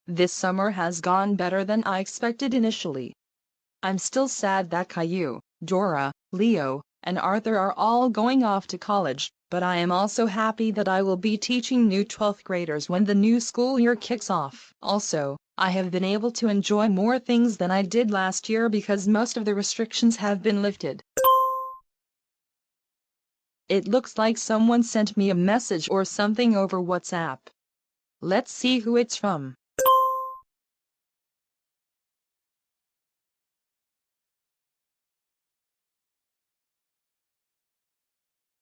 This summer has gone better than I expected initially. I'm still sad that Caillou, Dora, Leo, and Arthur are all going off to college, but I am also happy that I will be teaching new 12th graders when the new school year kicks off. Also, I have been able to enjoy more things than I did last year because most of the restrictions have been lifted. It looks like someone sent me a message or something over WhatsApp. Let's see who it's from.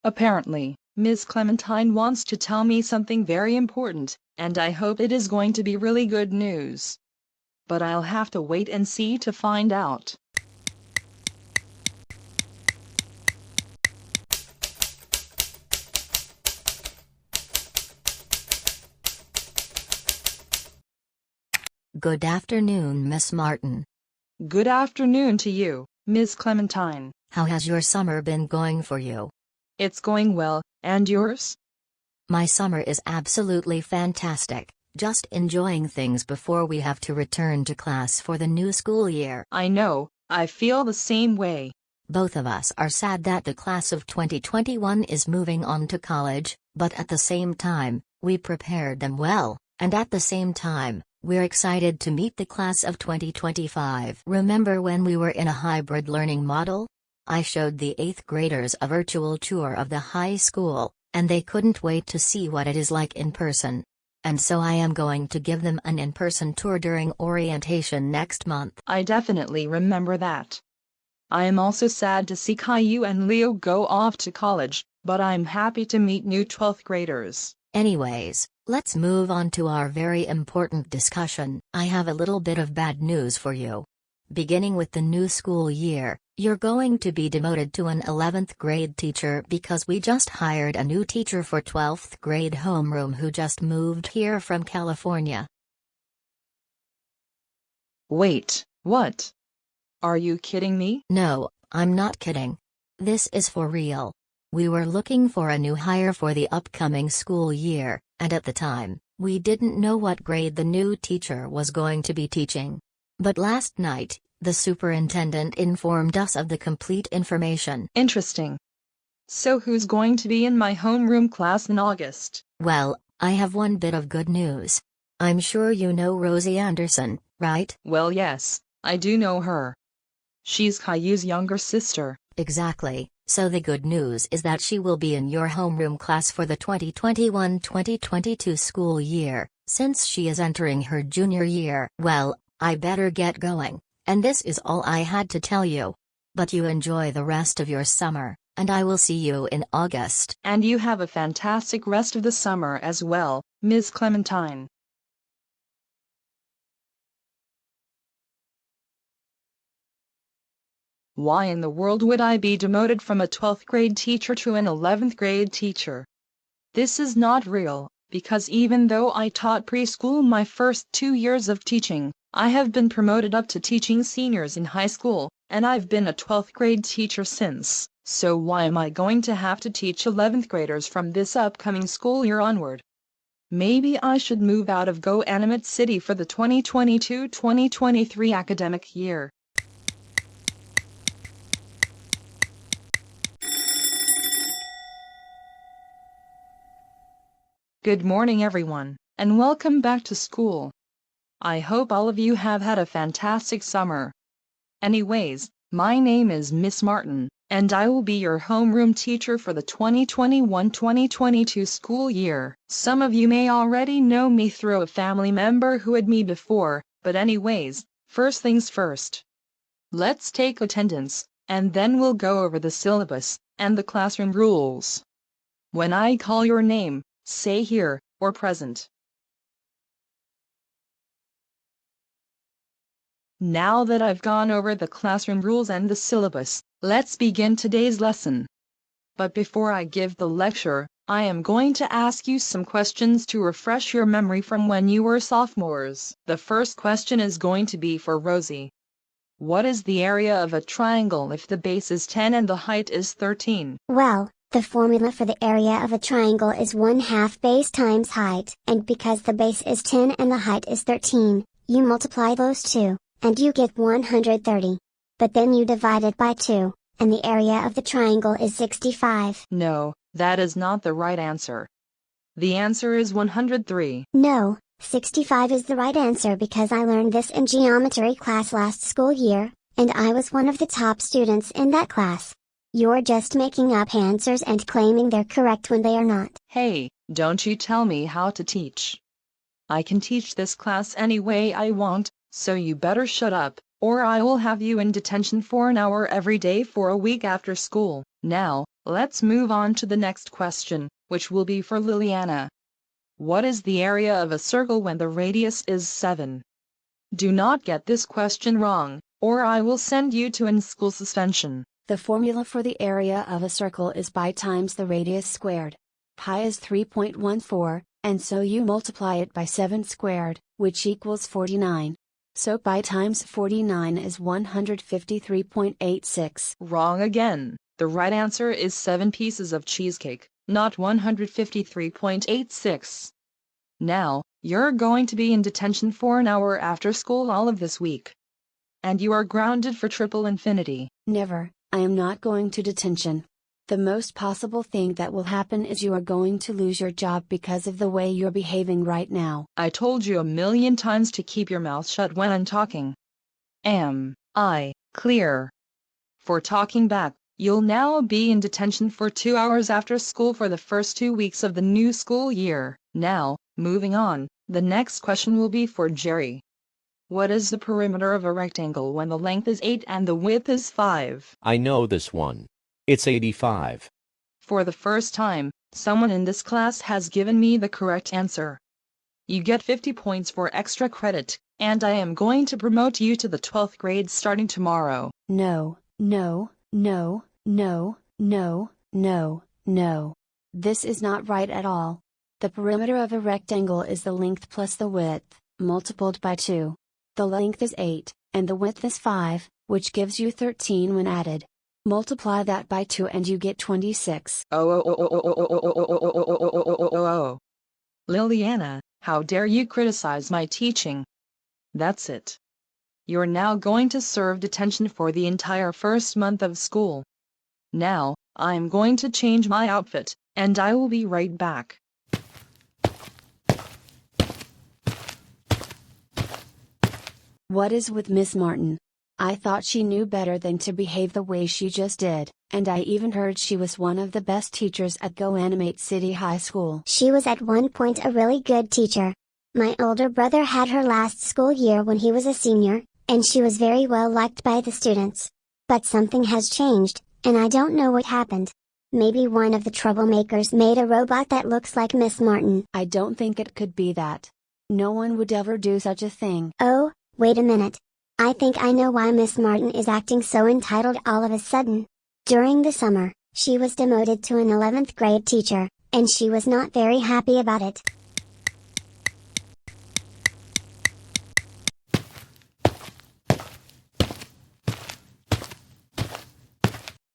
Apparently, Ms. Clementine wants to tell me something very important, and I hope it is going to be really good news. But I'll have to wait and see to find out. Good afternoon, Miss Martin. Good afternoon to you, Ms. Clementine. How has your summer been going for you? It's going well, and yours? My summer is absolutely fantastic, just enjoying things before we have to return to class for the new school year. I know, I feel the same way. Both of us are sad that the class of 2021 is moving on to college, but at the same time, we prepared them well, and at the same time, we're excited to meet the class of 2025. Remember when we were in a hybrid learning model? I showed the 8th graders a virtual tour of the high school, and they couldn't wait to see what it is like in person. And so I am going to give them an in-person tour during orientation next month. I definitely remember that. I am also sad to see Caillou and Leo go off to college, but I'm happy to meet new 12th graders. Anyways, let's move on to our very important discussion. I have a little bit of bad news for you. Beginning with the new school year, you're going to be demoted to an 11th grade teacher because we just hired a new teacher for 12th grade homeroom who just moved here from California. Wait, what? Are you kidding me? No, I'm not kidding. This is for real. We were looking for a new hire for the upcoming school year, and at the time, we didn't know what grade the new teacher was going to be teaching. But last night, the superintendent informed us of the complete information. Interesting. So who's going to be in my homeroom class in August? Well, I have one bit of good news. I'm sure you know Rosie Anderson, right? Well, yes, I do know her. She's Caillou's younger sister. Exactly, so the good news is that she will be in your homeroom class for the 2021-2022 school year, since she is entering her junior year. Well, I better get going, and this is all I had to tell you. But you enjoy the rest of your summer, and I will see you in August. And you have a fantastic rest of the summer as well, Ms. Clementine. Why in the world would I be demoted from a 12th grade teacher to an 11th grade teacher? This is not real, because even though I taught preschool my first 2 years of teaching, I have been promoted up to teaching seniors in high school, and I've been a 12th grade teacher since. So why am I going to have to teach 11th graders from this upcoming school year onward? Maybe I should move out of GoAnimate City for the 2022-2023 academic year. Good morning everyone, and welcome back to school. I hope all of you have had a fantastic summer. Anyways, my name is Miss Martin, and I will be your homeroom teacher for the 2021-2022 school year. Some of you may already know me through a family member who had me before, but anyways, first things first. Let's take attendance, and then we'll go over the syllabus and the classroom rules. When I call your name, say here or present. Now that I've gone over the classroom rules and the syllabus, let's begin today's lesson. But before I give the lecture, I am going to ask you some questions to refresh your memory from when you were sophomores. The first question is going to be for Rosie. What is the area of a triangle if the base is 10 and the height is 13? Well, The formula for the area of a triangle is 1/2 base times height. And because the base is 10 and the height is 13, you multiply those two, and you get 130. But then you divide it by 2, and the area of the triangle is 65. No, that is not the right answer. The answer is 103. No, 65 is the right answer because I learned this in geometry class last school year, and I was one of the top students in that class. You're just making up answers and claiming they're correct when they are not. Hey, don't you tell me how to teach. I can teach this class any way I want, so you better shut up, or I will have you in detention for an hour every day for a week after school. Now, let's move on to the next question, which will be for Liliana. What is the area of a circle when the radius is 7? Do not get this question wrong, or I will send you to in-school suspension. The formula for the area of a circle is pi times the radius squared. Pi is 3.14, and so you multiply it by 7 squared, which equals 49. So pi times 49 is 153.86. Wrong again. The right answer is 7 pieces of cheesecake, not 153.86. Now, you're going to be in detention for an hour after school all of this week. And you are grounded for triple infinity. Never, I am not going to detention. The most possible thing that will happen is you are going to lose your job because of the way you're behaving right now. I told you a million times to keep your mouth shut when I'm talking. Am I clear? For talking back, you'll now be in detention for 2 hours after school for the first 2 weeks of the new school year. Now, moving on, the next question will be for Jerry. What is the perimeter of a rectangle when the length is 8 and the width is 5? I know this one. It's 85. For the first time, someone in this class has given me the correct answer. You get 50 points for extra credit, and I am going to promote you to the 12th grade starting tomorrow. No, no, no, no, no, no, no. This is not right at all. The perimeter of a rectangle is the length plus the width, multiplied by 2. The length is 8, and the width is 5, which gives you 13 when added. Multiply that by 2 and you get 26. Liliana, how dare you criticize my teaching? That's it. You're now going to serve detention for the entire first month of school. Now, I'm going to change my outfit, and I will be right back. What is with Miss Martin? I thought she knew better than to behave the way she just did, and I even heard she was one of the best teachers at GoAnimate City High School. She was at one point a really good teacher. My older brother had her last school year when he was a senior, and she was very well liked by the students. But something has changed, and I don't know what happened. Maybe one of the troublemakers made a robot that looks like Miss Martin. I don't think it could be that. No one would ever do such a thing. Oh, wait a minute. I think I know why Miss Martin is acting so entitled all of a sudden. During the summer, she was demoted to an 11th grade teacher, and she was not very happy about it.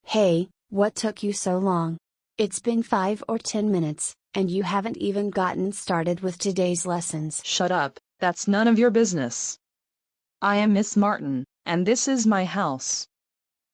Hey, what took you so long? It's been 5 or 10 minutes, and you haven't even gotten started with today's lessons. Shut up, that's none of your business. I am Miss Martin, and this is my house.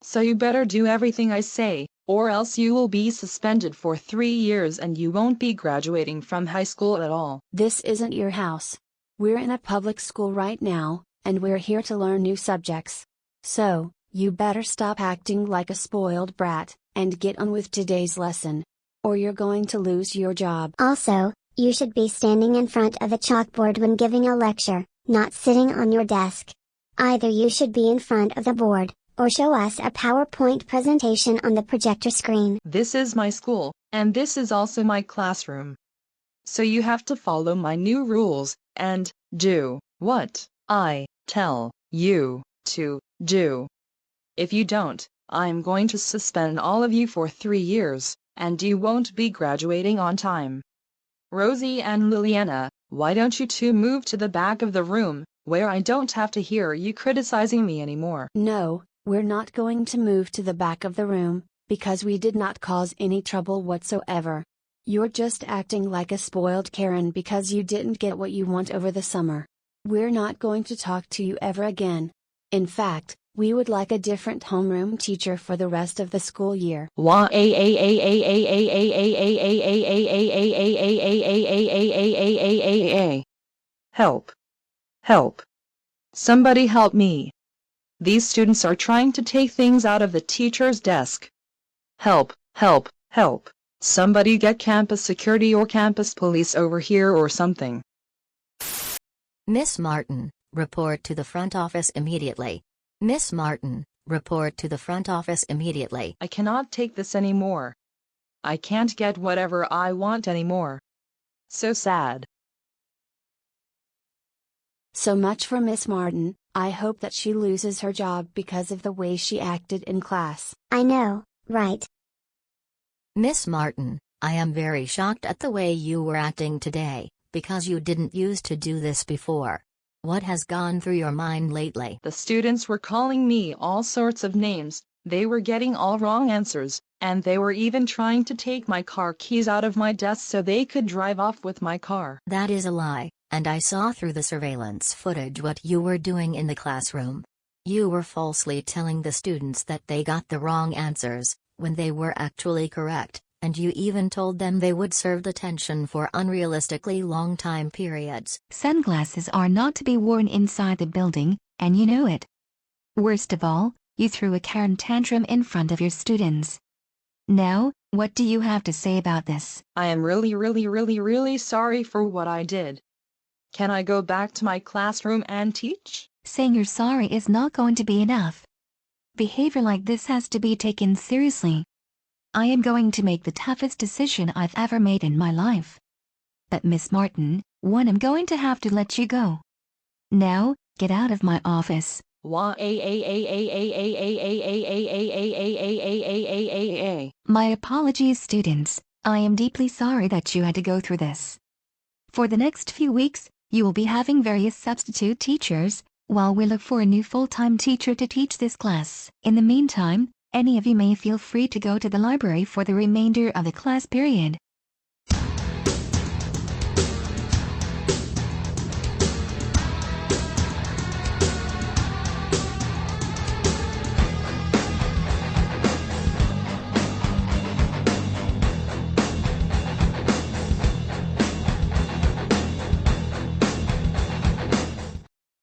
So you better do everything I say, or else you will be suspended for 3 years and you won't be graduating from high school at all. This isn't your house. We're in a public school right now, and we're here to learn new subjects. So, you better stop acting like a spoiled brat, and get on with today's lesson. Or you're going to lose your job. Also, you should be standing in front of a chalkboard when giving a lecture, not sitting on your desk. Either you should be in front of the board, or show us a PowerPoint presentation on the projector screen. This is my school, and this is also my classroom. So you have to follow my new rules, and do what I tell you to do. If you don't, I'm going to suspend all of you for 3 years, and you won't be graduating on time. Rosie and Liliana, why don't you two move to the back of the room, where I don't have to hear you criticizing me anymore? No, we're not going to move to the back of the room, because we did not cause any trouble whatsoever. You're just acting like a spoiled Karen because you didn't get what you want over the summer. We're not going to talk to you ever again. In fact, we would like a different homeroom teacher for the rest of the school year. Help. Help. Somebody help me. These students are trying to take things out of the teacher's desk. Help, help, help. Somebody get campus security or campus police over here or something. Miss Martin, report to the front office immediately. Miss Martin, report to the front office immediately. I cannot take this anymore. I can't get whatever I want anymore. So sad. So much for Miss Martin. I hope that she loses her job because of the way she acted in class. I know, right? Miss Martin, I am very shocked at the way you were acting today, because you didn't used to do this before. What has gone through your mind lately? The students were calling me all sorts of names, they were getting all wrong answers, and they were even trying to take my car keys out of my desk so they could drive off with my car. That is a lie, and I saw through the surveillance footage what you were doing in the classroom. You were falsely telling the students that they got the wrong answers, when they were actually correct, and you even told them they would serve detention for unrealistically long time periods. Sunglasses are not to be worn inside the building, and you know it. Worst of all, you threw a Karen tantrum in front of your students. Now, what do you have to say about this? I am really sorry for what I did. Can I go back to my classroom and teach? Saying you're sorry is not going to be enough. Behavior like this has to be taken seriously. I am going to make the toughest decision I've ever made in my life. But Miss Martin, I'm going to have to let you go. Now, get out of my office. My apologies, students. I am deeply sorry that you had to go through this. For the next few weeks, you will be having various substitute teachers, while we look for a new full-time teacher to teach this class. In the meantime, any of you may feel free to go to the library for the remainder of the class period.